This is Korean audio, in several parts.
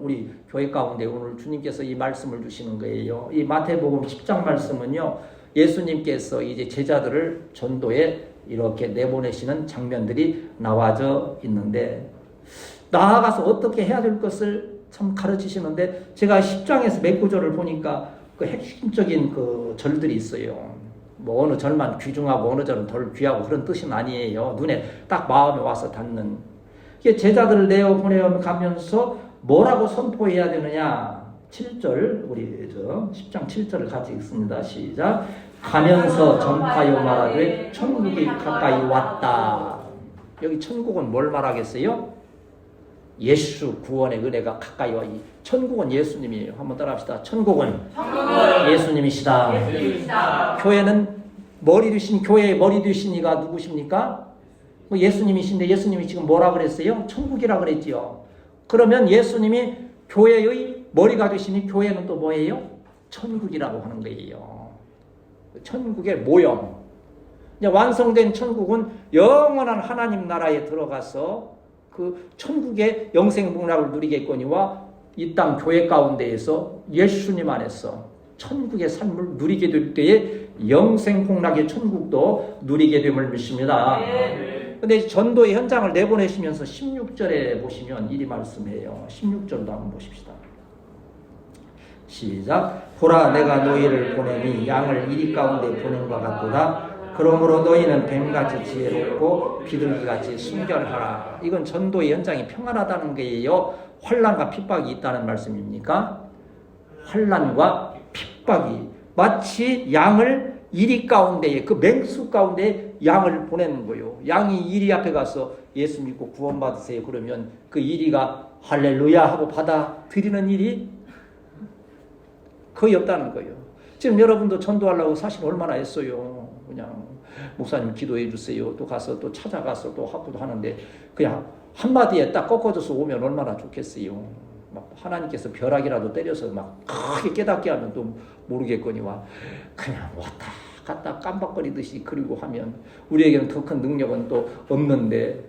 우리 교회 가운데 오늘 주님께서 이 말씀을 주시는 거예요. 이 마태복음 10장 말씀은요, 예수님께서 이제 제자들을 전도에 이렇게 내보내시는 장면들이 나와져 있는데, 나아가서 어떻게 해야 될 것을 참 가르치시는데, 제가 10장에서 몇 구절을 보니까 그 핵심적인 그 절들이 있어요. 뭐 어느 절만 귀중하고 어느 절은 덜 귀하고 그런 뜻은 아니에요. 눈에 딱 마음에 와서 닿는. 이게 제자들을 내보내가면서 뭐라고 선포해야 되느냐? 7절, 우리 10장 7절을 같이 읽습니다. 시작. 가면서 전파하여 말하되 천국이 가까이 왔다. 여기 천국은 뭘 말하겠어요? 예수 구원의 은혜가 가까이 와. 천국은 예수님이에요. 한번 따라합시다. 천국은 예수님이시다. 교회는 머리 되신, 교회의 머리 되신 이가 누구십니까? 예수님이신데, 예수님이 지금 뭐라 그랬어요? 천국이라 그랬지요. 그러면 예수님이 교회의 머리가 되시니 교회는 또 뭐예요? 천국이라고 하는 거예요. 천국의 모형. 이제 완성된 천국은 영원한 하나님 나라에 들어가서 그 천국의 영생복락을 누리겠거니와 이 땅 교회 가운데에서 예수님 안에서 천국의 삶을 누리게 될 때에 영생복락의 천국도 누리게 됨을 믿습니다. 근데 전도의 현장을 내보내시면서 16절에 보시면 이리 말씀해요. 16절도 한번 보십시다. 시작. 보라, 내가 너희를 보내니 양을 이리 가운데 보낸 것 같도다. 그러므로 너희는 뱀같이 지혜롭고 비둘기같이 순결하라. 이건 전도의 현장이 평안하다는 거예요. 환난과 핍박이 있다는 말씀입니까? 환난과 핍박이 마치 양을 이리 가운데에, 그 맹수 가운데 양을 보내는 거예요. 양이 이리 앞에 가서 예수 믿고 구원받으세요 그러면 그 이리가 할렐루야 하고 받아들이는 일이 거의 없다는 거예요. 지금 여러분도 전도하려고 사실 얼마나 했어요. 그냥 목사님 기도해 주세요. 또 가서 또 찾아가서 또 하고도 하는데 그냥 한마디에 딱 꺾어져서 오면 얼마나 좋겠어요. 막 하나님께서 벼락이라도 때려서 막 크게 깨닫게 하면 또 모르겠거니와 그냥 왔다 갔다 깜박거리듯이 그리고 하면 우리에게는 더 큰 능력은 또 없는데,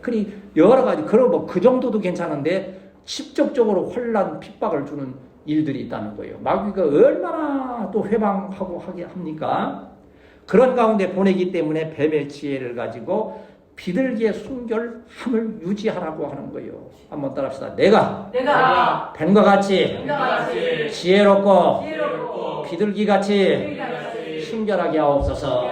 그리 여러 가지 그런 뭐 그 정도도 괜찮은데 직접적으로 환난 핍박을 주는 일들이 있다는 거예요. 마귀가 얼마나 또 회방하고 하게 합니까? 그런 가운데 보내기 때문에 뱀의 지혜를 가지고 비둘기의 순결함을 유지하라고 하는 거예요. 한번 따라합시다. 내가 뱀과 같이 지혜롭고 비둘기같이 순결하게 하옵소서.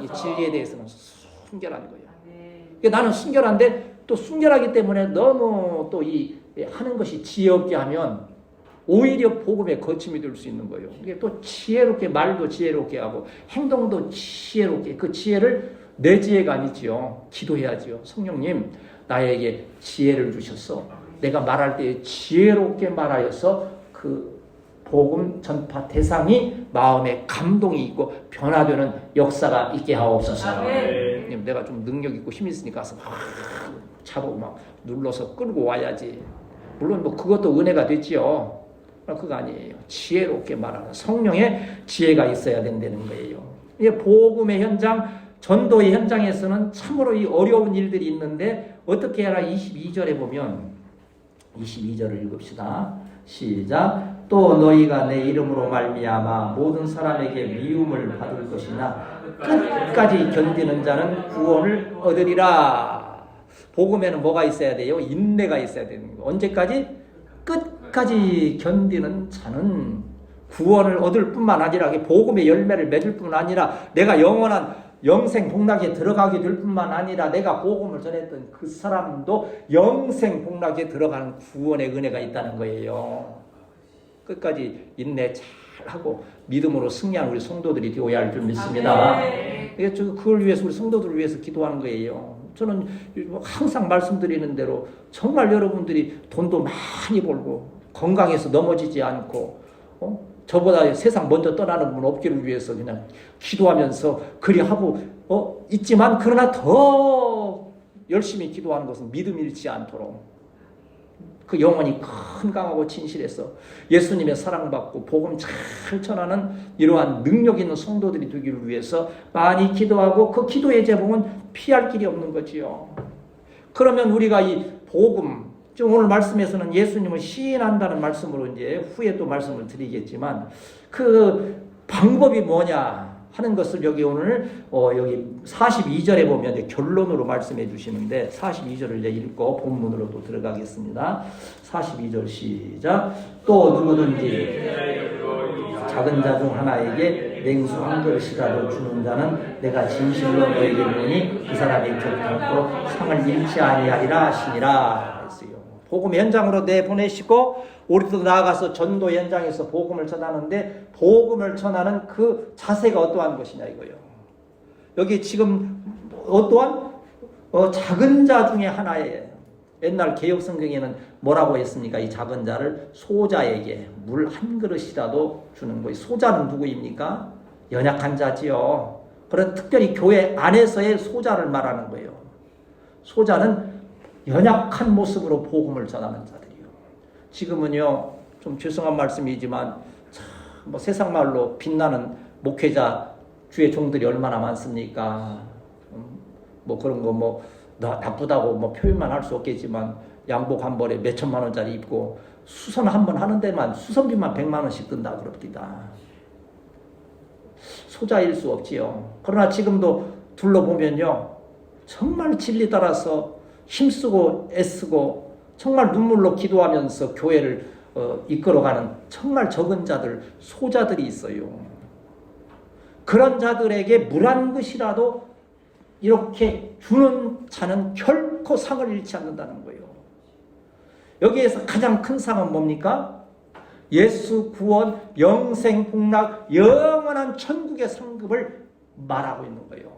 이 진리에 대해서는 순결한 거예요. 나는 순결한데 또 순결하기 때문에 너무 또 이 하는 것이 지혜 없게 하면 오히려 복음의 거침이 될 수 있는 거예요. 이게 또 지혜롭게, 말도 지혜롭게 하고 행동도 지혜롭게, 그 지혜를 내 지혜가 아니지요. 기도해야지요. 성령님, 나에게 지혜를 주셔서 내가 말할 때 지혜롭게 말하여서 그 복음 전파 대상이 마음에 감동이 있고 변화되는 역사가 있게 하옵소서. 내가 좀 능력 있고 힘 있으니까 가서 막 잡고 막 눌러서 끌고 와야지. 물론 뭐 그것도 은혜가 되지요. 그거 아니에요. 지혜롭게 말하는 성령의 지혜가 있어야 된다는 거예요. 이게 복음의 현장, 전도의 현장에서는 참으로 이 어려운 일들이 있는데 어떻게 해라. 22절에 보면 22절을 읽읍시다. 시작. 또 너희가 내 이름으로 말미암아 모든 사람에게 미움을 받을 것이나 끝까지 견디는 자는 구원을 얻으리라. 복음에는 뭐가 있어야 돼요? 인내가 있어야 되는 거예요. 언제까지? 끝까지 견디는 자는 구원을 얻을 뿐만 아니라 복음의 열매를 맺을 뿐만 아니라 내가 영원한 영생 복락에 들어가게 될 뿐만 아니라 내가 복음을 전했던 그 사람도 영생 복락에 들어가는 구원의 은혜가 있다는 거예요. 끝까지 인내 잘하고 믿음으로 승리하는 우리 성도들이 되어야 할 줄 믿습니다. 그걸 위해서 우리 성도들을 위해서 기도하는 거예요. 저는 항상 말씀드리는 대로 정말 여러분들이 돈도 많이 벌고 건강해서 넘어지지 않고 저보다 세상 먼저 떠나는 분 없기를 위해서 그냥 기도하면서 그리하고 있지만 그러나 더 열심히 기도하는 것은 믿음 잃지 않도록 그 영혼이 건강하고 진실해서 예수님의 사랑받고 복음 잘 전하는 이러한 능력 있는 성도들이 되기를 위해서 많이 기도하고 그 기도의 제목은 피할 길이 없는 거지요. 그러면 우리가 이 복음, 지금 오늘 말씀에서는 예수님을 시인한다는 말씀으로 이제 후에 또 말씀을 드리겠지만 그 방법이 뭐냐 하는 것을 여기 오늘 여기 42절에 보면 이제 결론으로 말씀해 주시는데 42절을 이제 읽고 본문으로 또 들어가겠습니다. 42절 시작. 또 누구든지 작은 자 중 하나에게 냉수 한 그릇이라도 주는 자는 내가 진실로 너에게 이르노니 그 사람이 결단코 상을 잃지 아니하리라 하시니라 했어요. 복음 현장으로 내보내시고 우리도 나아가서 전도 현장에서 복음을 전하는데 복음을 전하는 그 자세가 어떠한 것이냐 이거예요. 여기 지금 어떠한 작은 자 중에 하나예요. 옛날 개혁 성경에는 뭐라고 했습니까? 이 작은 자를 소자에게 물 한 그릇이라도 주는 거예요. 소자는 누구입니까? 연약한 자지요. 그런 특별히 교회 안에서의 소자를 말하는 거예요. 소자는 연약한 모습으로 복음을 전하는 자들이요. 지금은요, 좀 죄송한 말씀이지만 뭐 세상 말로 빛나는 목회자 주의 종들이 얼마나 많습니까? 뭐 그런 거 뭐 나쁘다고 뭐 표현만 할 수 없겠지만 양복 한 벌에 몇 천만 원짜리 입고 수선 한 번 하는 데만 수선비만 100만 원씩 든다 그럽니다. 소자일 수 없지요. 그러나 지금도 둘러보면요, 정말 진리 따라서 힘쓰고 애쓰고 정말 눈물로 기도하면서 교회를 이끌어가는 정말 적은 자들, 소자들이 있어요. 그런 자들에게 물 한 그릇이라도 이렇게 주는 자는 결코 상을 잃지 않는다는 거예요. 여기에서 가장 큰 상은 뭡니까? 예수 구원, 영생 복락, 영원한 천국의 상급을 말하고 있는 거예요.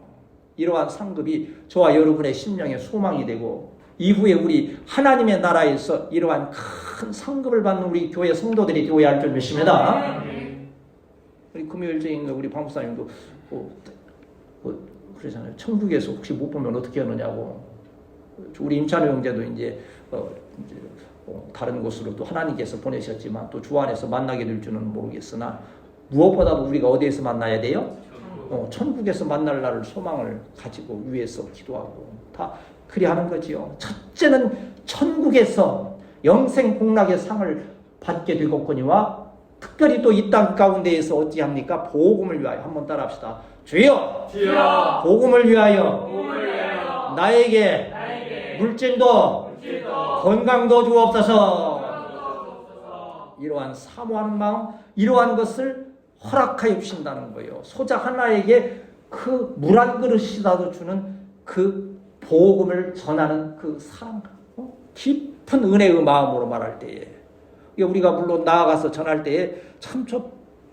이러한 상급이 저와 여러분의 심령의 소망이 되고 이후에 우리 하나님의 나라에서 이러한 큰 상급을 받는 우리 교회 성도들이 되어야 할 줄 믿습니다. 우리 금요일적인 우리 방법사님도 그러잖아요. 천국에서 혹시 못 보면 어떻게 하느냐고. 우리 임찬호 형제도 이제 다른 곳으로 또 하나님께서 보내셨지만 또 주 안에서 만나게 될 줄은 모르겠으나 무엇보다도 우리가 어디에서 만나야 돼요? 천국에서 만날 날을 소망을 가지고 위에서 기도하고 다 그리 하는 거지요. 첫째는 천국에서 영생 복락의 상을 받게 되겠거니와 특별히 또 이 땅 가운데에서 어찌합니까? 복음을 위하여. 한번 따라합시다. 주여, 복음을 위하여, 나에게 물질도 건강도 주옵소서. 이러한 사모하는 마음, 이러한 것을 허락하여 주신다는 거예요. 소자 하나에게 그 물 한 그릇이라도 주는 그 복음을 전하는 그 사랑, 깊은 은혜의 마음으로 말할 때에 우리가 물론 나아가서 전할 때에 참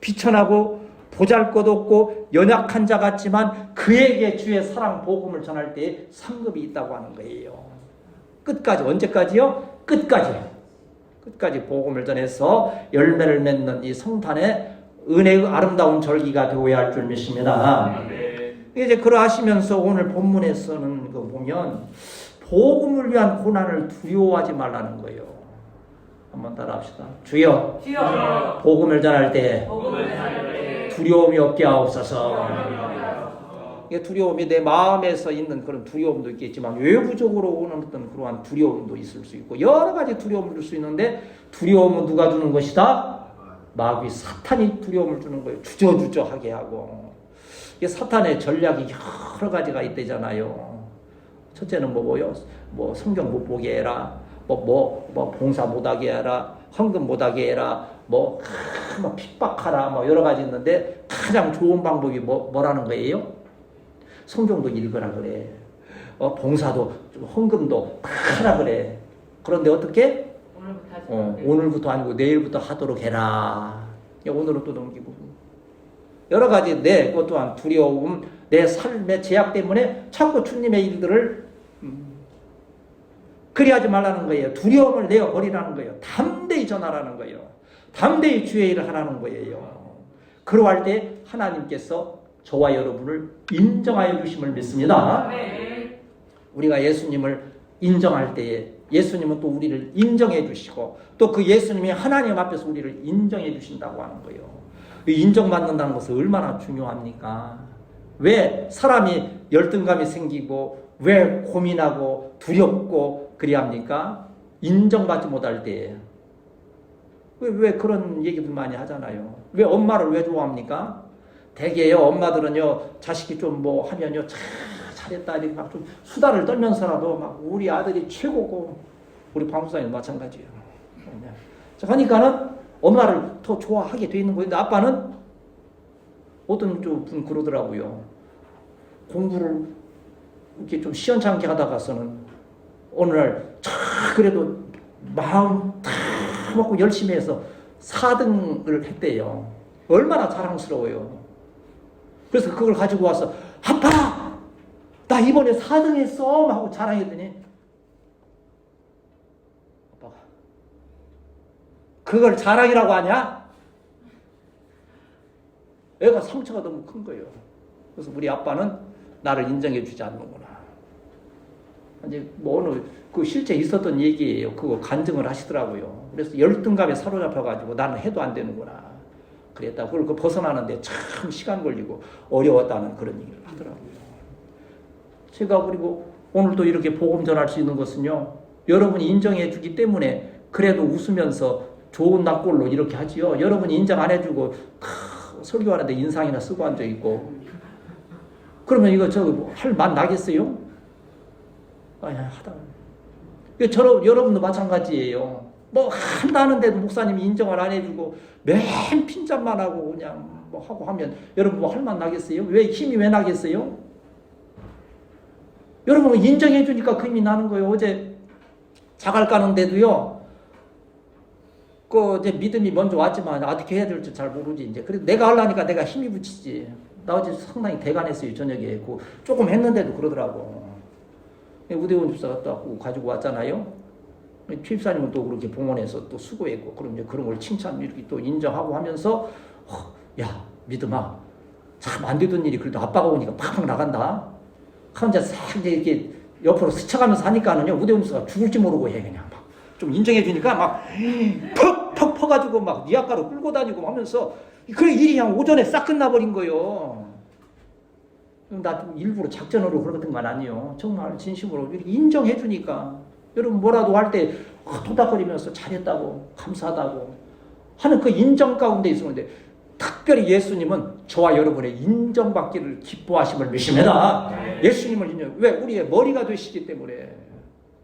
비천하고 보잘것없고 연약한 자 같지만 그에게 주의 사랑 복음을 전할 때에 상급이 있다고 하는 거예요. 끝까지. 언제까지요? 끝까지 복음을 전해서 열매를 맺는 이 성탄의 은혜의 아름다운 절기가 되어야 할 줄 믿습니다. 이제 그러하시면서 오늘 본문에서는 그 보면 복음을 위한 고난을 두려워하지 말라는 거예요. 한번 따라합시다. 주여, 복음을 전할 때 두려움이 없게 하옵소서. 이게 두려움이 내 마음에서 있는 그런 두려움도 있겠지만 외부적으로 오는 어떤 그러한 두려움도 있을 수 있고 여러 가지 두려움을 줄 수 있는데 두려움은 누가 주는 것이다? 마귀 사탄이 두려움을 주는 거예요. 주저주저하게 하고. 이게 사탄의 전략이 여러 가지가 있대잖아요. 첫째는 뭐고요? 뭐 성경 못 보게 해라. 뭐 봉사 못하게 해라. 헌금 못하게 해라. 뭐 핍박하라. 뭐 여러 가지 있는데 가장 좋은 방법이 뭐라는 거예요? 성경도 읽으라 그래. 봉사도 헌금도 다 하라 그래. 그런데 어떻게? 오늘부터 아니고 내일부터 하도록 해라. 오늘은 또 넘기고. 여러 가지 그것 또한 두려움, 내 삶의 제약 때문에 자꾸 주님의 일들을 그리하지 말라는 거예요. 두려움을 내어버리라는 거예요. 담대히 전하라는 거예요. 담대히 주의 일을 하라는 거예요. 그러할 때 하나님께서 저와 여러분을 인정하여 주심을 믿습니다. 우리가 예수님을 인정할 때에 예수님은 또 우리를 인정해 주시고 또 그 예수님이 하나님 앞에서 우리를 인정해 주신다고 하는 거예요. 인정받는다는 것은 얼마나 중요합니까? 왜 사람이 열등감이 생기고 왜 고민하고 두렵고 그리합니까? 인정받지 못할 때. 왜 그런 얘기들 많이 하잖아요. 왜 엄마를 왜 좋아합니까? 대개요, 엄마들은요, 자식이 좀 뭐 하면요, 잘했다, 이렇게 막 좀 수다를 떨면서라도 막 우리 아들이 최고고, 우리 방송사님 마찬가지예요. 자, 그러니까는 엄마를 더 좋아하게 돼 있는 거예요. 근데 아빠는 어떤 분 그러더라고요. 공부를 이렇게 좀 시원찮게 하다가서는 어느 날 그래도 마음 다 먹고 열심히 해서 4등을 했대요. 얼마나 자랑스러워요. 그래서 그걸 가지고 와서 아빠! 나 이번에 4등 했어! 하고 자랑했더니 아빠가 그걸 자랑이라고 하냐? 애가 상처가 너무 큰 거예요. 그래서 우리 아빠는 나를 인정해 주지 않는구나. 이제 뭐 어느 그 실제 있었던 얘기예요. 그거 간증을 하시더라고요. 그래서 열등감에 사로잡혀가지고 나는 해도 안 되는구나. 그랬다. 그걸 그 벗어나는데 참 시간 걸리고 어려웠다는 그런 얘기를 하더라고요. 제가 그리고 오늘 또 이렇게 복음 전할 수 있는 것은요. 여러분이 인정해 주기 때문에 그래도 웃으면서 좋은 낯골로 이렇게 하지요. 여러분이 인정 안 해주고 설교하는데 인상이나 쓰고 앉아 있고 그러면 이거 할 맛 나겠어요? 아니 하다. 여러분도 마찬가지예요. 뭐 한다는데도 목사님이 인정을 안 해주고 맨 핀잔만 하고 그냥 뭐 하고 하면 여러분 뭐 할 맛 나겠어요? 힘이 왜 나겠어요? 여러분 인정해 주니까 그 힘이 나는 거예요. 어제 자갈 까는데도요. 이제 믿음이 먼저 왔지만 어떻게 해야 될지 잘 모르지 이제. 그래도 내가 하려니까 내가 힘이 붙이지. 나 어제 상당히 대간했어요. 저녁에 조금 했는데도 그러더라고. 우대원 집사가 또 가지고 왔잖아요. 집사님은 또 그렇게 봉헌해서 또 수고했고, 그럼 이제 그런 걸 칭찬 이렇게 또 인정하고 하면서, 야, 믿음아, 참 안 되던 일이 그래도 아빠가 오니까 팍팍 나간다. 혼자 싹 이렇게 옆으로 스쳐가면서 하니까는요, 우대원 집사가 죽을지 모르고 해, 그냥 막. 좀 인정해주니까 막, 퍽 퍼가지고 막 니 아까로 끌고 다니고 하면서, 그래, 일이 그냥 오전에 싹 끝나버린 거예요. 나 일부러 작전으로 그러던 건 아니에요. 정말 진심으로 이렇게 인정해주니까. 여러분 뭐라도 할 때 토닥거리면서 잘했다고 감사하다고 하는 그 인정 가운데 있었는데 특별히 예수님은 저와 여러분의 인정받기를 기뻐하심을 믿습니다. 예수님을 인정. 왜? 우리의 머리가 되시기 때문에.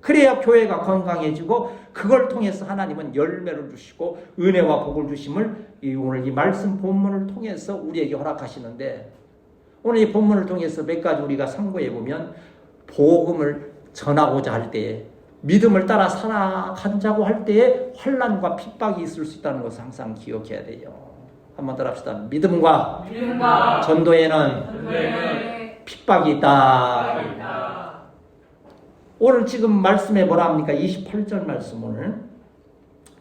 그래야 교회가 건강해지고 그걸 통해서 하나님은 열매를 주시고 은혜와 복을 주심을 오늘 이 말씀 본문을 통해서 우리에게 허락하시는데 오늘 이 본문을 통해서 몇 가지 우리가 참고해 보면 복음을 전하고자 할 때에 믿음을 따라 살아가자고 할 때에 환난과 핍박이 있을 수 있다는 것을 항상 기억해야 돼요. 한번 따라 합시다. 믿음과 전도에는 핍박이 있다. 오늘 지금 말씀에 뭐라 합니까? 28절 말씀 오늘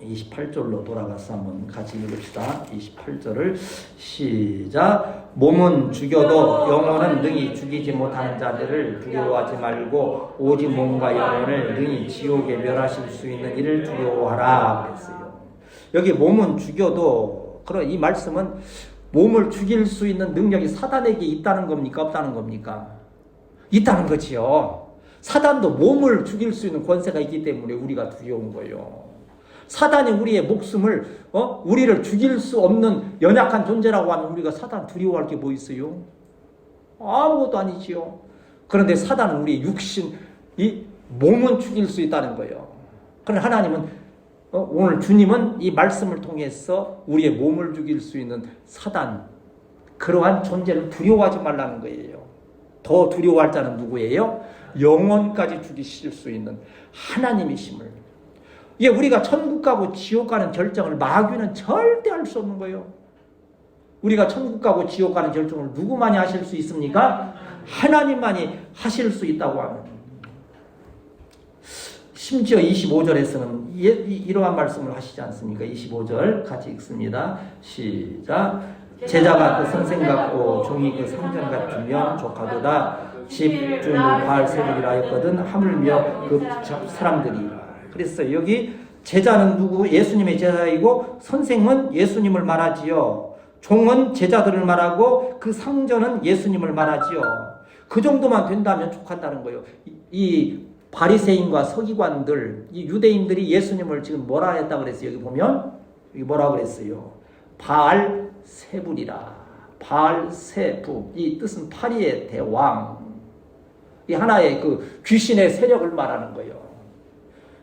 28절로 돌아가서 한번 같이 읽읍시다. 28절을 시작. 몸은 죽여도 영혼은 능히 죽이지 못하는 자들을 두려워하지 말고 오직 몸과 영혼을 능히 지옥에 멸하실 수 있는 이를 두려워하라 그랬어요. 여기 몸은 죽여도 그런 이 말씀은 몸을 죽일 수 있는 능력이 사단에게 있다는 겁니까? 없다는 겁니까? 있다는 거지요. 사단도 몸을 죽일 수 있는 권세가 있기 때문에 우리가 두려운 거예요. 사단이 우리의 목숨을 우리를 죽일 수 없는 연약한 존재라고 하면 우리가 사단 두려워할 게 뭐 있어요? 아무것도 아니지요. 그런데 사단은 우리의 육신, 이 몸은 죽일 수 있다는 거예요. 그런데 하나님은 오늘 주님은 이 말씀을 통해서 우리의 몸을 죽일 수 있는 사단, 그러한 존재를 두려워하지 말라는 거예요. 더 두려워할 자는 누구예요? 영혼까지 죽이실 수 있는 하나님이심을. 이게 우리가 천국 가고 지옥 가는 결정을 마귀는 절대 할 수 없는 거예요. 우리가 천국 가고 지옥 가는 결정을 누구만이 하실 수 있습니까? 하나님만이 하실 수 있다고 하는. 심지어 25절에서는 이러한 말씀을 하시지 않습니까? 25절 같이 읽습니다. 시작. 제자가 그 선생 같고 종이 그 상전 같으면 족하도다. 집주인을 바알 세력이라 하였거든 하물며 그 사람들이. 그래서 여기 제자는 누구? 예수님의 제자이고 선생은 예수님을 말하지요. 종은 제자들을 말하고 그 상전은 예수님을 말하지요. 그 정도만 된다면 족한다는 거예요. 이 바리새인과 서기관들, 이 유대인들이 예수님을 지금 뭐라 했다 그랬어요? 여기 보면 여기 뭐라 그랬어요? 바알세불이라. 바알세부, 이 뜻은 파리의 대왕. 이 하나의 그 귀신의 세력을 말하는 거예요.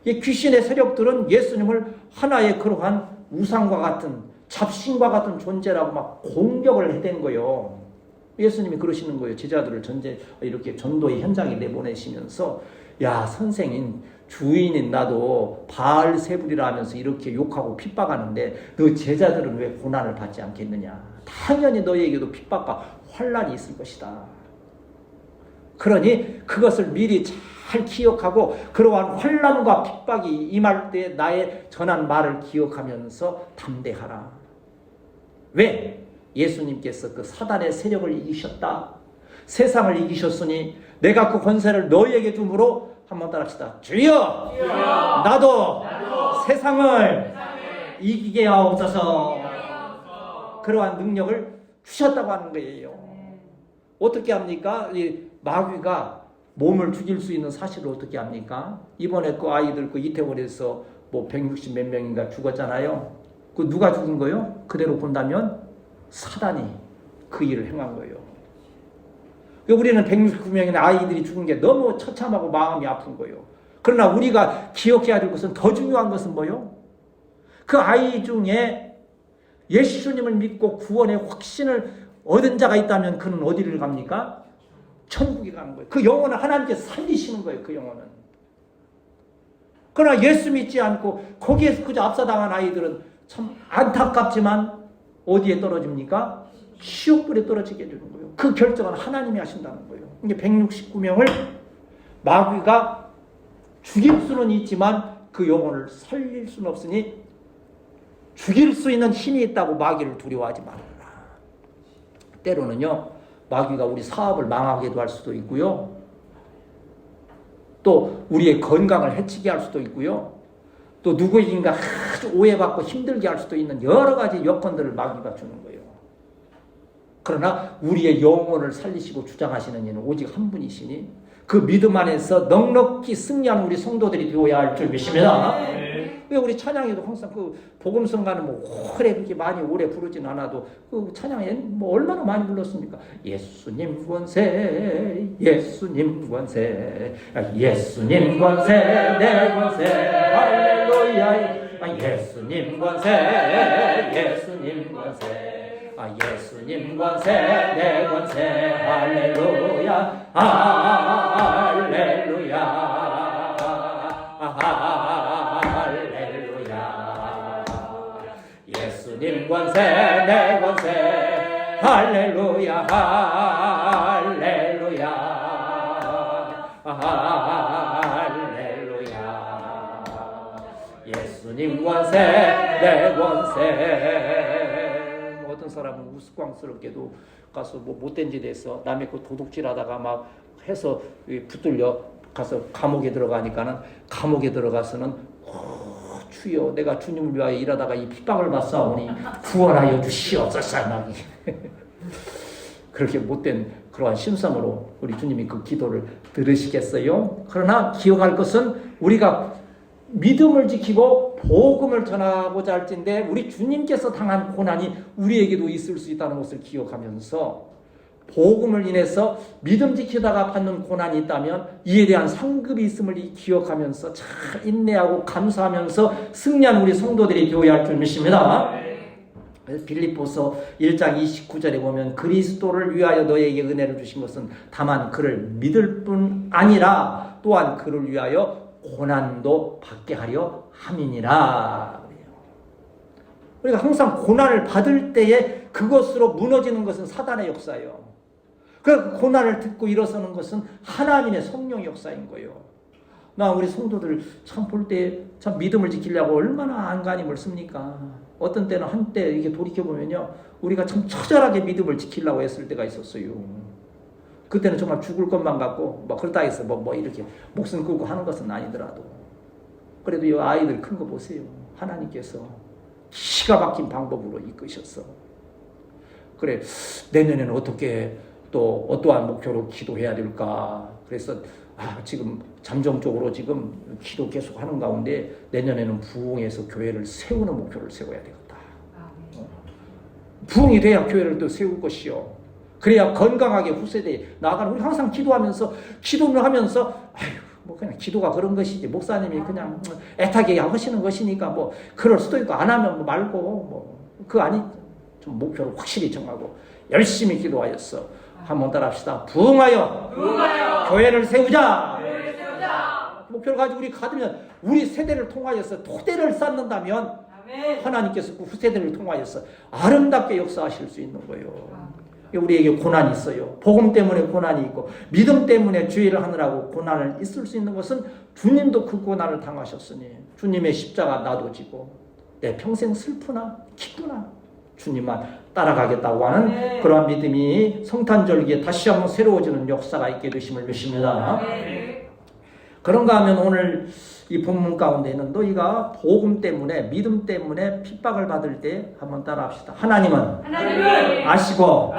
이 귀신의 세력들은 예수님을 하나의 그러한 우상과 같은 잡신과 같은 존재라고 막 공격을 해댄 거예요. 예수님이 그러시는 거예요. 제자들을 이렇게 전도의 현장에 내보내시면서 야 선생인 주인인 나도 바알세불이라 하면서 이렇게 욕하고 핍박하는데 너 제자들은 왜 고난을 받지 않겠느냐. 당연히 너희에게도 핍박과 환난이 있을 것이다. 그러니 그것을 미리 잘 기억하고 그러한 환난과 핍박이 임할 때 나의 전한 말을 기억하면서 담대하라. 왜? 예수님께서 그 사단의 세력을 이기셨다. 세상을 이기셨으니 내가 그 권세를 너희에게 줌으로 한번 따라합시다. 주여! 나도 세상을 이기게 하옵소서. 그러한 능력을 주셨다고 하는 거예요. 어떻게 합니까? 이 마귀가 몸을 죽일 수 있는 사실을 어떻게 합니까? 이번에 그 아이들 그 이태원에서 뭐 160 몇 명인가 죽었잖아요. 그 누가 죽인 거예요? 그대로 본다면 사단이 그 일을 행한 거예요. 우리는 169명의 아이들이 죽은 게 너무 처참하고 마음이 아픈 거예요. 그러나 우리가 기억해야 될 것은 더 중요한 것은 뭐요? 그 아이 중에 예수님을 믿고 구원의 확신을 얻은 자가 있다면 그는 어디를 갑니까? 천국에 가는 거예요. 그 영혼을 하나님께서 살리시는 거예요. 그 영혼은. 그러나 예수 믿지 않고 거기에서 그저 압사당한 아이들은 참 안타깝지만 어디에 떨어집니까? 지옥불에 떨어지게 되는 거예요. 그 결정은 하나님이 하신다는 거예요. 이게 169명을 마귀가 죽일 수는 있지만 그 영혼을 살릴 수는 없으니 죽일 수 있는 힘이 있다고 마귀를 두려워하지 말아라. 때로는요, 마귀가 우리 사업을 망하게도 할 수도 있고요. 또 우리의 건강을 해치게 할 수도 있고요. 또 누구인가 아주 오해받고 힘들게 할 수도 있는 여러 가지 여건들을 마귀가 주는 거예요. 그러나 우리의 영혼을 살리시고 주장하시는 이는 오직 한 분이시니 그 믿음 안에서 넉넉히 승리하는 우리 성도들이 되어야 할 줄 믿습니다. 왜 우리 찬양에도 항상 그 복음성가는 뭐 오래 그렇게 많이 오래 부르진 않아도 그 찬양에 뭐 얼마나 많이 불렀습니까? 예수님 권세, 예수님 권세, 예수님 권세, 내 권세, 할렐루야. 예수님 권세, 예수님 권세, 예수님 권세, 내 권세, 할렐루야, 할렐루야. 예수님 권세 내 권세 할렐루야 할렐루야 할렐루야. 예수님 권세 내 권세. 어떤 사람은 우스꽝스럽게도 가서 뭐 못된 짓 해서 남의 그 도둑질하다가 막 해서 붙들려 가서 감옥에 들어가니까는 감옥에 들어가서는 주여 내가 주님을 위하여 일하다가 이 핍박을 받사오니 구원하여 주시옵소서. 그렇게 못된 그러한 심성으로 우리 주님이 그 기도를 들으시겠어요? 그러나 기억할 것은 우리가 믿음을 지키고 복음을 전하고자 할진데 우리 주님께서 당한 고난이 우리에게도 있을 수 있다는 것을 기억하면서 복음을 인해서 믿음 지키다가 받는 고난이 있다면 이에 대한 상급이 있음을 기억하면서 잘 인내하고 감사하면서 승리한 우리 성도들이 되어야 할 줄 믿습니다. 빌립보서 1장 29절에 보면 그리스도를 위하여 너에게 은혜를 주신 것은 다만 그를 믿을 뿐 아니라 또한 그를 위하여 고난도 받게 하려 함이니라. 우리가 항상 고난을 받을 때에 그것으로 무너지는 것은 사단의 역사예요. 그 고난을 듣고 일어서는 것은 하나님의 성령의 역사인 거예요. 나 우리 성도들 참 볼 때 참 믿음을 지키려고 얼마나 안간힘을 씁니까? 어떤 때는 한때 이게 돌이켜보면요, 우리가 참 처절하게 믿음을 지키려고 했을 때가 있었어요. 그때는 정말 죽을 것만 같고 뭐 그렇다 해서 뭐 이렇게 목숨 끊고 하는 것은 아니더라도 그래도 이 아이들 큰 거 보세요. 하나님께서 기가 막힌 방법으로 이끄셨어. 그래 내년에는 어떻게 또 어떠한 목표로 기도해야 될까? 그래서 지금 잠정적으로 지금 기도 계속 하는 가운데 내년에는 부흥해서 교회를 세우는 목표를 세워야 되겠다. 부흥이 돼야 교회를 또 세울 것이요. 그래야 건강하게 후세대에 나아가는. 우리 항상 기도하면서 뭐 그냥 기도가 그런 것이지, 목사님이 그냥 애타게 하시는 것이니까 뭐 그럴 수도 있고, 안 하면 뭐 말고 뭐 그거 아니. 좀 목표를 확실히 정하고 열심히 기도하였어. 한번 따라합시다. 부흥하여 교회를 세우자. 목표를 가지고 우리 가두면 우리 세대를 통하여서 토대를 쌓는다면 하나님께서 그 후세대를 통하여서 아름답게 역사하실 수 있는 거예요. 우리에게 고난이 있어요. 복음 때문에 고난이 있고 믿음 때문에 주의를 하느라고 고난을 있을 수 있는 것은 주님도 그 고난을 당하셨으니 주님의 십자가 나도 지고 내 평생 슬프나 기쁘나 주님만 따라가겠다고 하는 그러한 믿음이 성탄절기에 다시 한번 새로워지는 역사가 있게 되심을 믿습니다. 그런가 하면 오늘 이 본문 가운데는 너희가 복음 때문에 믿음 때문에 핍박을 받을 때 한번 따라합시다. 하나님은 아시고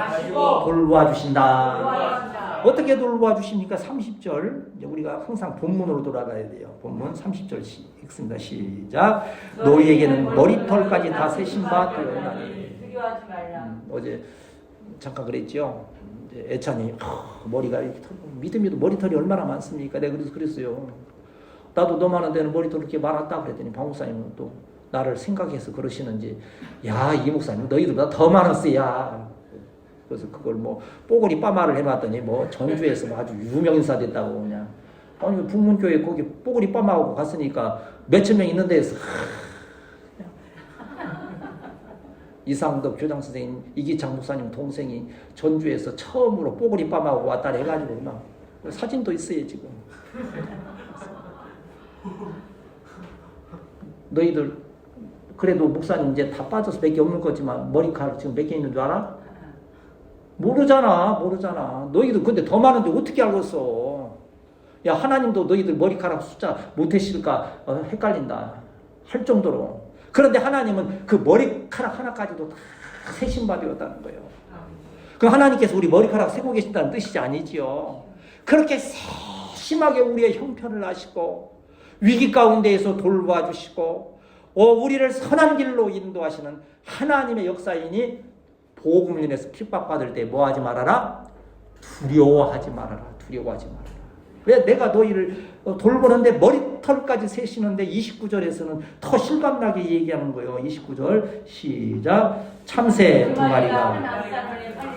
돌보아주신다. 어떻게 돌보아주십니까? 30절 우리가 항상 본문으로 돌아가야 돼요. 본문 30절 읽습니다. 시작. 너희에게는 머리털까지 다 세신 바 되었나니. 어제 잠깐 그랬죠. 애찬이 머리가 믿음이도 머리털이 얼마나 많습니까? 내가 그래서 그랬어요. 나도 너만한 데는 머리털 이렇게 많았다 그랬더니 박 목사님은 또 나를 생각해서 그러시는지, 야, 이 목사님 너희들보다 더 많았어야. 그래서 그걸 뭐 뽀글이 빠마를 해봤더니 뭐 전주에서 뭐 아주 유명 인사 됐다고. 그냥 아니 북문교회 거기 뽀글이 빠마하고 갔으니까 몇천 명 있는 데에서 이상덕 교장 선생님, 이기창 목사님 동생이 전주에서 처음으로 뽀글이 빠마하고 왔다 해가지고 막 사진도 있어요 지금. 너희들 그래도 목사님 이제 다 빠져서 몇 개 없는 거지만 머리카락 지금 몇 개 있는 줄 알아? 모르잖아. 너희들 근데 더 많은데 어떻게 알겠어? 야, 하나님도 너희들 머리카락 숫자 못하실까 헷갈린다 할 정도로. 그런데 하나님은 그 머리카락 하나까지도 다 세신 바 되었다는 거예요. 그 하나님께서 우리 머리카락 세고 계신다는 뜻이지 아니지요. 그렇게 세심하게 우리의 형편을 아시고 위기 가운데에서 돌봐주시고 우리를 선한 길로 인도하시는 하나님의 역사이니 복음을 인해서 핍박받을 때 뭐하지 말아라? 두려워하지 말아라. 왜? 내가 너희를 돌보는데 머리털까지 세시는데 29절에서는 더 실감나게 얘기하는 거예요. 29절 시작. 참새 두 마리가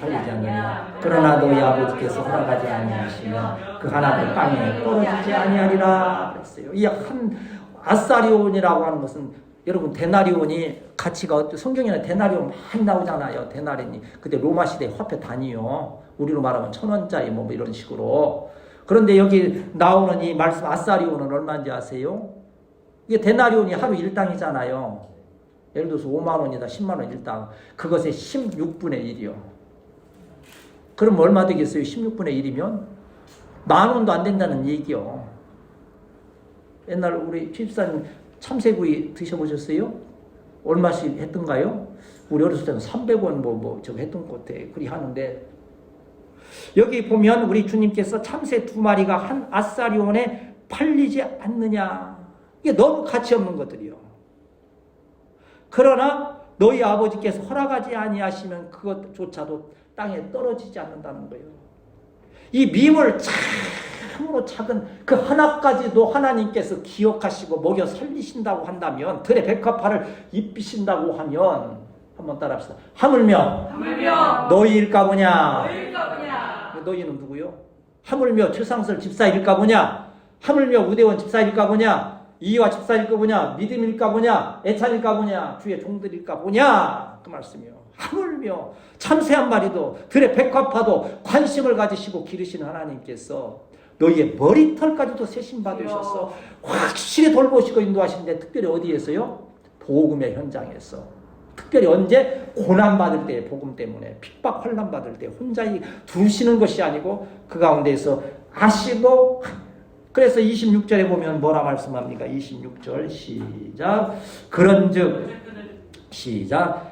팔리지 않느냐. 그러나 너희 아버지께서 허락하지 아니하시면 그 하나도 땅에 떨어지지 아니하리라 그랬어요. 이 한 아사리온이라고 하는 것은 여러분 데나리온이 가치가 성경에는 데나리온 많이 나오잖아요. 데나리온이 그때 로마 시대 화폐 단위요. 우리로 말하면 1,000원짜리 뭐 이런 식으로. 그런데 여기 나오는 이 말씀 아사리온은 얼마인지 아세요? 이게 데나리온이 하루 일당이잖아요. 예를 들어서 5만 원이다 10만 원 일당. 그것의 16분의 1이요. 그럼 얼마 되겠어요? 16분의 1이면? 만 원도 안 된다는 얘기요. 옛날 우리 집사님 참새구이 드셔보셨어요? 얼마씩 했던가요? 우리 어렸을 때는 300원 저거 했던 것 같아. 그리 하는데 여기 보면 우리 주님께서 참새 두 마리가 한 아사리온에 팔리지 않느냐. 이게 너무 가치 없는 것들이요. 그러나 너희 아버지께서 허락하지 아니하시면 그것조차도 땅에 떨어지지 않는다는 거예요. 이 밈을 참으로 작은 그 하나까지도 하나님께서 기억하시고 먹여 살리신다고 한다면, 들의 백합화를 입히신다고 하면, 한번 따라합시다. 하물며 너희일까 보냐. 너희는 누구요? 하물며 최상설 집사일까 보냐. 하물며 우대원 집사일까 보냐. 이와 집사일까 보냐. 믿음일까 보냐. 애찬일까 보냐. 주의 종들일까 보냐. 그 말씀이요. 하물며 참새 한 마리도 들의 백합화도 관심을 가지시고 기르시는 하나님께서 너희의 머리털까지도 세심 받으셔서 확실히 돌보시고 인도하시는데, 특별히 어디에서요? 복음의 현장에서. 특별히 언제? 고난받을 때, 복음 때문에 핍박 환난 받을 때 혼자 두시는 것이 아니고 그 가운데에서 아시고. 그래서 26절에 보면 뭐라 말씀합니까? 26절 시작. 그런즉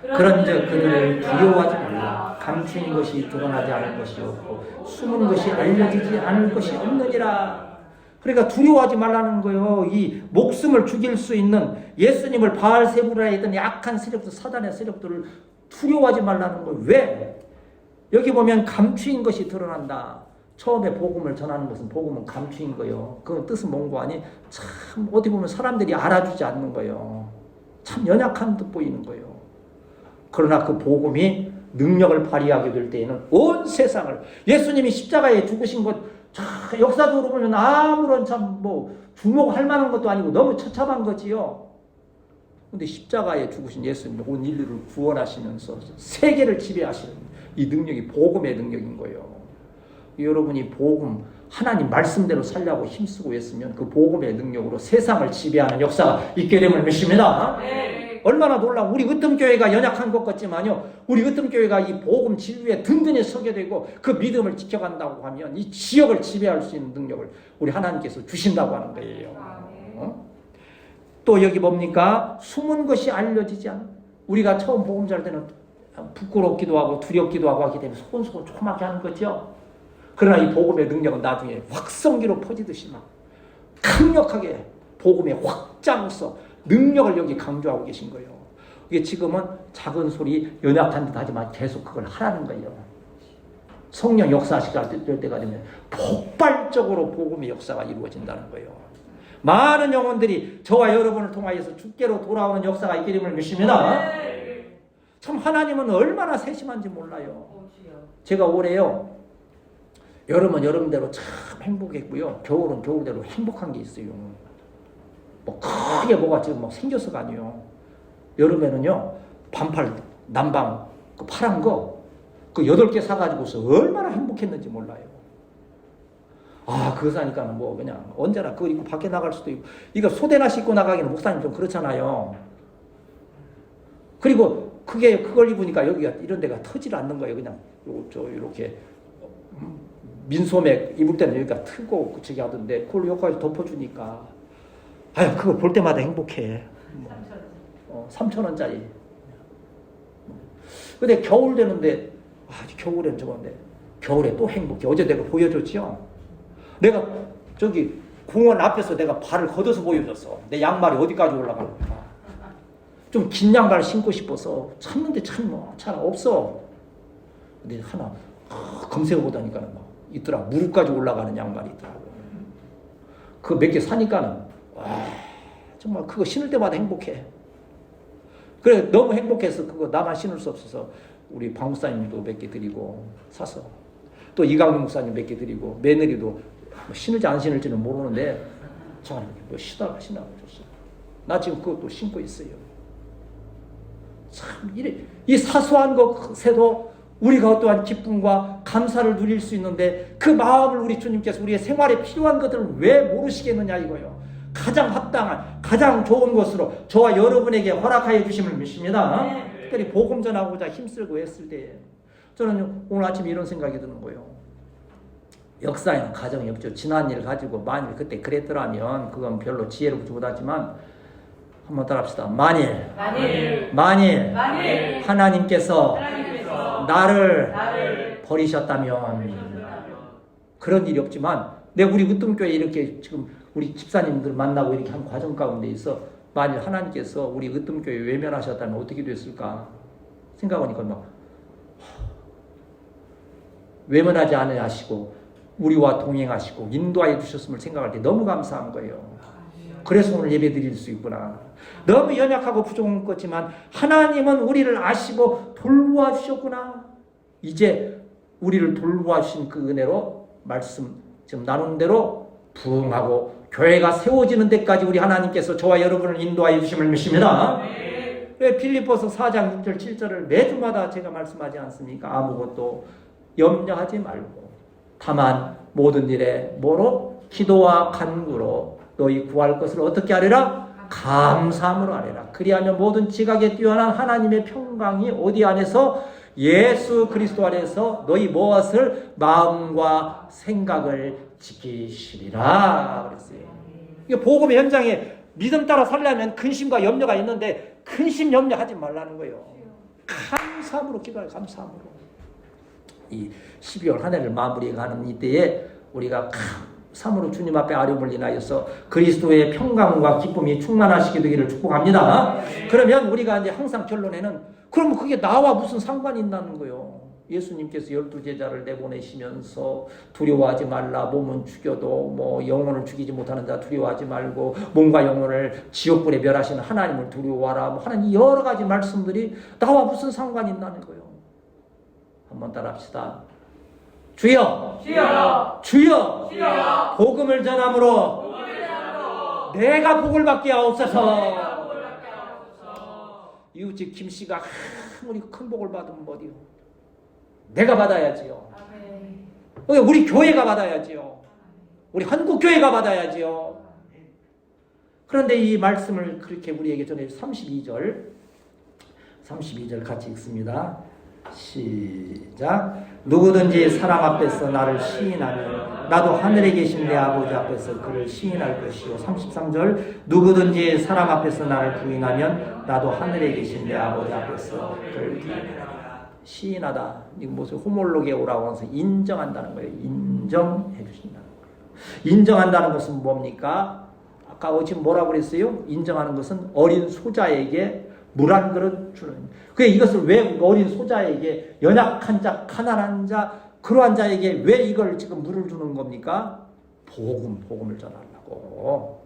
그들을 두려워하지 말라. 감추인 것이 드러나지 않을 것이 없고 숨은 것이 알려지지 않을 것이 없느니라. 그러니까 두려워하지 말라는 거예요. 이 목숨을 죽일 수 있는 예수님을 바알세부라 했던 약한 세력들, 사단의 세력들을 두려워하지 말라는 거예요. 왜? 여기 보면 감추인 것이 드러난다. 처음에 복음을 전하는 것은 복음은 감추인 거예요. 그 뜻은 뭔고 하니 참 어디 보면 사람들이 알아주지 않는 거예요. 참 연약한 듯 보이는 거예요. 그러나 그 복음이 능력을 발휘하게 될 때에는 온 세상을 예수님이 십자가에 죽으신 것 역사적으로 보면 아무런 참 뭐 주목할 만한 것도 아니고 너무 처참한 거지요. 근데 십자가에 죽으신 예수님이 온 인류를 구원하시면서 세계를 지배하시는 이 능력이 복음의 능력인 거예요. 여러분이 복음 하나님 말씀대로 살려고 힘쓰고 했으면 그 복음의 능력으로 세상을 지배하는 역사가 있게 됨을 믿습니다. 네. 얼마나 놀라워. 우리 으뜸교회가 연약한 것 같지만요, 우리 으뜸교회가 이 복음 진리에 든든히 서게 되고 그 믿음을 지켜간다고 하면 이 지역을 지배할 수 있는 능력을 우리 하나님께서 주신다고 하는 거예요. 또 여기 뭡니까? 숨은 것이 알려지지 않아. 우리가 처음 복음 잘 때는 부끄럽기도 하고 두렵기도 하고 하기 때문에 소곤소곤 조그맣게 하는 거죠. 그러나 이 복음의 능력은 나중에 확성기로 퍼지듯이 막 강력하게 복음의 확장서 능력을 여기 강조하고 계신 거예요. 이게 지금은 작은 소리 연약한 듯 하지만 계속 그걸 하라는 거예요. 성령 역사하실 때가 되면 폭발적으로 복음의 역사가 이루어진다는 거예요. 많은 영혼들이 저와 여러분을 통하여서 주께로 돌아오는 역사가 있게 됨을 믿습니다. 참 하나님은 얼마나 세심한지 몰라요. 제가 올해요, 여름은 여름대로 참 행복했고요, 겨울은 겨울대로 행복한 게 있어요. 뭐 크게 뭐가 지금 막 생겨서가 아니에요. 여름에는요, 반팔 남방 그 파란 거 그 8개 사가지고서 얼마나 행복했는지 몰라요. 그거 사니까 뭐 그냥 언제나 그걸 입고 밖에 나갈 수도 있고, 이거 소대나 싣고 나가기는 목사님 좀 그렇잖아요. 그리고 그걸 입으니까 여기가 이런 데가 터질 않는 거예요. 그냥 이렇게 민소매 입을 때는 여기가 트고 그치게 하던데 그걸 여기까지 덮어주니까 그거 볼 때마다 행복해. 3,000원짜리. 근데 겨울 되는데 겨울엔 저건데 겨울에 또 행복해. 어제 내가 보여줬죠. 내가 저기 공원 앞에서 내가 발을 걷어서 보여줬어. 내 양말이 어디까지 올라가는가. 좀 긴 양말 신고 싶어서 찾는데 잘 없어. 근데 하나 검색해 보다니까는 막 있더라. 무릎까지 올라가는 양말이 있더라고. 그거 몇 개 사니까는 정말 그거 신을 때마다 행복해. 그래 너무 행복해서 그거 나만 신을 수 없어서 우리 박 목사님도 몇 개 드리고 사서, 또 이강민 목사님 몇 개 드리고, 며느리도 신을지 안 신을지는 모르는데 자 이렇게 뭐 신으라고 줬어. 나 지금 그것도 신고 있어요. 참 이 사소한 것에도 우리가 어떠한 기쁨과 감사를 누릴 수 있는데 그 마음을 우리 주님께서 우리의 생활에 필요한 것들을 왜 모르시겠느냐 이거요. 가장 합당한 가장 좋은 것으로 저와 여러분에게 허락하여 주심을 믿습니다. 특별히 복음 전하고자 힘쓰고 했을 때 저는 오늘 아침에 이런 생각이 드는 거예요. 역사에는 가정이 없죠. 지난 일 가지고 만일 그때 그랬더라면 그건 별로 지혜를 주지 못하지만 한번 따라합시다. 만일 하나님께서 나를 버리셨다면 그런 일이 없지만 우리 으뜸교회 이렇게 지금 우리 집사님들 만나고 이렇게 한 과정 가운데 있어 만일 하나님께서 우리 으뜸교회 외면하셨다면 어떻게 됐을까 생각하니까 막 외면하지 않으려 하시고 우리와 동행하시고 인도하여 주셨음을 생각할 때 너무 감사한 거예요. 그래서 오늘 예배 드릴 수 있구나. 너무 연약하고 부족한 것 같지만 하나님은 우리를 아시고 돌보아 주셨구나. 이제 우리를 돌보아 주신 그 은혜로 말씀 지금 나눈 대로 부흥하고 교회가 세워지는 데까지 우리 하나님께서 저와 여러분을 인도하여 주심을 믿습니다. 왜 빌립보서 4장 6절 7절을 매주마다 제가 말씀하지 않습니까? 아무것도 염려하지 말고 다만 모든 일에 뭐로? 기도와 간구로 너희 구할 것을 어떻게 하리라? 감사함으로 하리라. 그리하면 모든 지각에 뛰어난 하나님의 평강이 어디 안에서? 예수 그리스도 안에서 너희 무엇을? 마음과 생각을 지키시리라 그랬어요. 이게 복음의 현장에 믿음 따라 살려면 근심과 염려가 있는데 근심 염려하지 말라는 거예요. 감사함으로 기도할 감사함으로. 이 12월 한 해를 마무리해가는 이때에 우리가 참으로 주님 앞에 아뢰음을 인하여서 그리스도의 평강과 기쁨이 충만하시게 되기를 축복합니다. 그러면 우리가 이제 항상 결론에는 그럼 그게 나와 무슨 상관이 있다는 거예요. 예수님께서 12제자를 내보내시면서 두려워하지 말라. 몸은 죽여도 뭐 영혼을 죽이지 못하는 자 두려워하지 말고 몸과 영혼을 지옥불에 멸하시는 하나님을 두려워하라. 뭐 하는 여러 가지 말씀들이 나와 무슨 상관이 있다는 거예요. 한번 따라합시다. 주여, 주여, 주여, 주여. 복음을 전함으로 내가 복을 받게 하옵소서. 이웃집 김씨가 아무리 큰 복을 받으면 어디요? 내가 받아야지요. 우리 교회가 받아야지요. 우리 한국교회가 받아야지요. 그런데 이 말씀을 그렇게 우리에게 전해 32절 같이 읽습니다. 시작. 누구든지 사람 앞에서 나를 시인하면 나도 하늘에 계신 내 아버지 앞에서 그를 시인할 것이요. 33절. 누구든지 사람 앞에서 나를 부인하면 나도 하늘에 계신 내 아버지 앞에서 그를 시인하다. 이거 무슨 호몰로게오라고 해서 인정한다는 거예요. 인정해 주신다는 거예요. 인정한다는 것은 뭡니까? 아까 지금 뭐라고 그랬어요? 인정하는 것은 어린 소자에게 물 한 그릇 주는. 그게 이것을 왜 어린 소자에게 연약한 자, 가난한 자, 그러한 자에게 왜 이걸 지금 물을 주는 겁니까? 복음을 전하려고.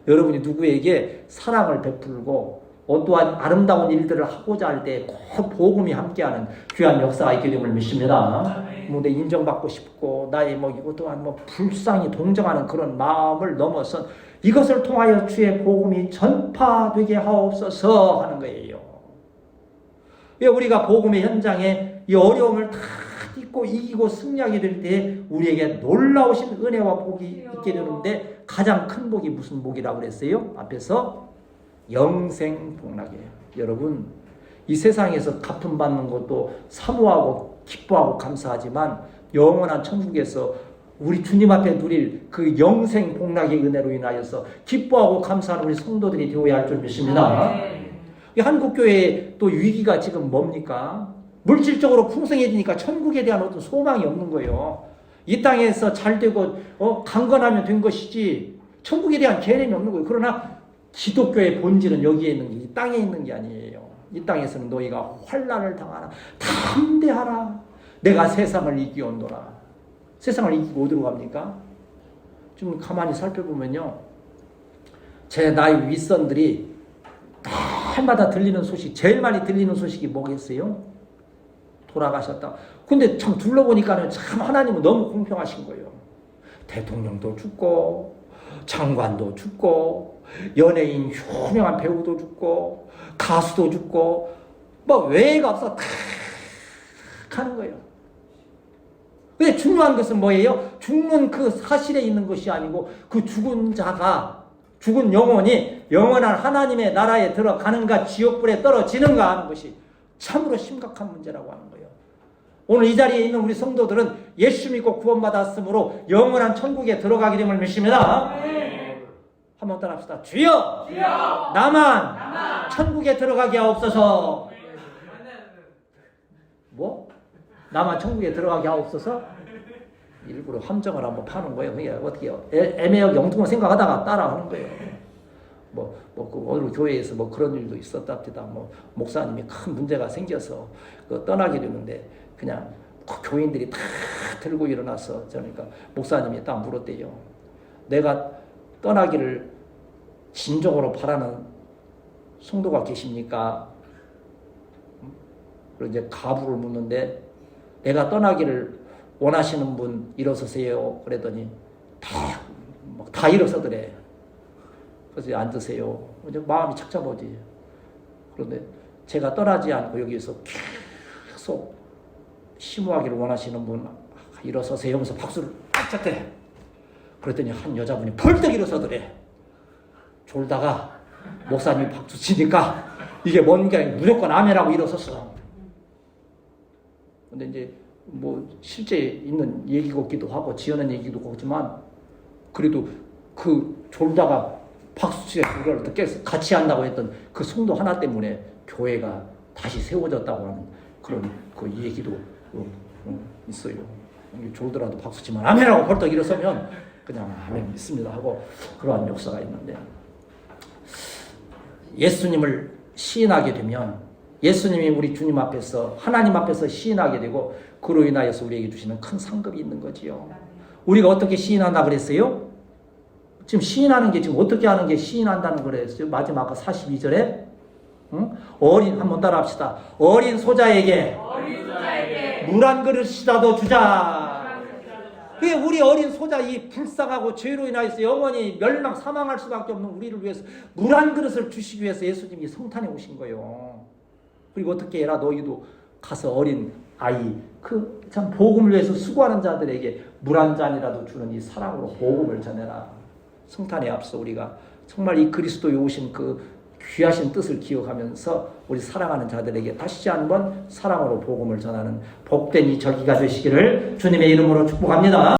여러분이 누구에게 사랑을 베풀고 어떠한 아름다운 일들을 하고자 할 때 꼭 복음이 함께하는 귀한 역사가 있게 됨을 믿습니다. 뭐 내 인정받고 싶고 나의 뭐 이것 또한 뭐 불쌍히 동정하는 그런 마음을 넘어선 이것을 통하여 주의 복음이 전파되게 하옵소서 하는 거예요. 우리가 복음의 현장에 이 어려움을 다 딛고 이기고 승리하게 될 때 우리에게 놀라우신 은혜와 복이 있게 되는데 가장 큰 복이 무슨 복이라고 그랬어요? 앞에서 영생복락이에요. 여러분, 이 세상에서 갚음 받는 것도 사모하고 기뻐하고 감사하지만 영원한 천국에서 우리 주님 앞에 누릴 그 영생복락의 은혜로 인하여서 기뻐하고 감사하는 우리 성도들이 되어야 할 줄 믿습니다. 이 한국교회의 또 위기가 지금 뭡니까? 물질적으로 풍성해지니까 천국에 대한 어떤 소망이 없는 거예요. 이 땅에서 잘 되고 강건하면 된 것이지 천국에 대한 개념이 없는 거예요. 그러나 기독교의 본질은 여기에 있는 게 이 땅에 있는 게 아니에요. 이 땅에서는 너희가 환난을 당하라. 담대하라. 내가 세상을 이기었노라. 세상을 이기고 어디로 갑니까? 좀 가만히 살펴보면요. 제 나이 윗선들이 날마다 들리는 소식, 제일 많이 들리는 소식이 뭐겠어요? 돌아가셨다. 근데 참 둘러보니까는 참 하나님은 너무 공평하신 거예요. 대통령도 죽고, 장관도 죽고, 연예인 유명한 배우도 죽고, 가수도 죽고, 뭐 외가 없어 탁 하는 거예요. 근데 중요한 것은 뭐예요? 죽는 그 사실에 있는 것이 아니고 그 죽은 자가, 죽은 영혼이 영원한 하나님의 나라에 들어가는가 지옥불에 떨어지는가 하는 것이 참으로 심각한 문제라고 하는 거예요. 오늘 이 자리에 있는 우리 성도들은 예수 믿고 구원받았으므로 영원한 천국에 들어가게 됨을 믿습니다. 한번 따라합시다. 주여, 주여 나만 천국에 들어가게 하옵소서. 뭐? 나만 천국에 들어가게 하옵소서? 일부러 함정을 한번 파는 거예요. 그게 어떻게요? 애매하게 엉뚱한 생각하다가 따라하는 거예요. 그 오늘 교회에서 뭐 그런 일도 있었답니다. 목사님이 큰 문제가 생겨서 떠나게 되는데 그냥 교인들이 다 들고 일어나서 그러니까 목사님이 딱 물었대요. 내가 떠나기를 진정으로 바라는 성도가 계십니까? 그리고 이제 가부를 묻는데 내가 떠나기를 원하시는 분 일어서세요. 그랬더니 다 일어서더래. 그래서 앉으세요. 이제 마음이 착잡하지. 그런데 제가 떠나지 않고 여기서 계속 심호하기를 원하시는 분 일어서세요 하면서 박수를 딱 쳤대. 그랬더니 한 여자분이 벌떡 일어서더래. 졸다가 목사님이 박수 치니까 이게 뭔가 무조건 아멘하고 일어섰어. 근데 이제 뭐 실제 있는 얘기 같기도 하고 지어낸 얘기도 같지만 그래도 그 졸다가 박수치가 그걸 듣게 같이 한다고 했던 그 성도 하나 때문에 교회가 다시 세워졌다고 하는 그런 그 얘기도 있어요. 졸더라도 박수치면 아멘하고 벌떡 일어서면 그냥 아멘 믿습니다 하고 그러한 역사가 있는데, 예수님을 시인하게 되면 예수님이 우리 주님 앞에서 하나님 앞에서 시인하게 되고 그로 인하여서 우리에게 주시는 큰 상급이 있는 거지요. 우리가 어떻게 시인한다 그랬어요? 지금 시인하는 게 지금 어떻게 하는 게 시인한다는 거랬어요? 마지막 42절에 응? 한번 따라합시다. 어린 소자에게 물 한 그릇이라도 주자. 그게 우리 어린 소자 이 불쌍하고 죄로 인하여서 영원히 멸망 사망할 수밖에 없는 우리를 위해서 물 한 그릇을 주시기 위해서 예수님이 성탄에 오신 거예요. 그리고 어떻게 해라, 너희도 가서 어린 아이 그 참 복음을 위해서 수고하는 자들에게 물 한 잔이라도 주는 이 사랑으로 복음을 전해라. 성탄에 앞서 우리가 정말 이 그리스도에 오신 그 귀하신 뜻을 기억하면서 우리 사랑하는 자들에게 다시 한번 사랑으로 복음을 전하는 복된 이 절기가 되시기를 주님의 이름으로 축복합니다.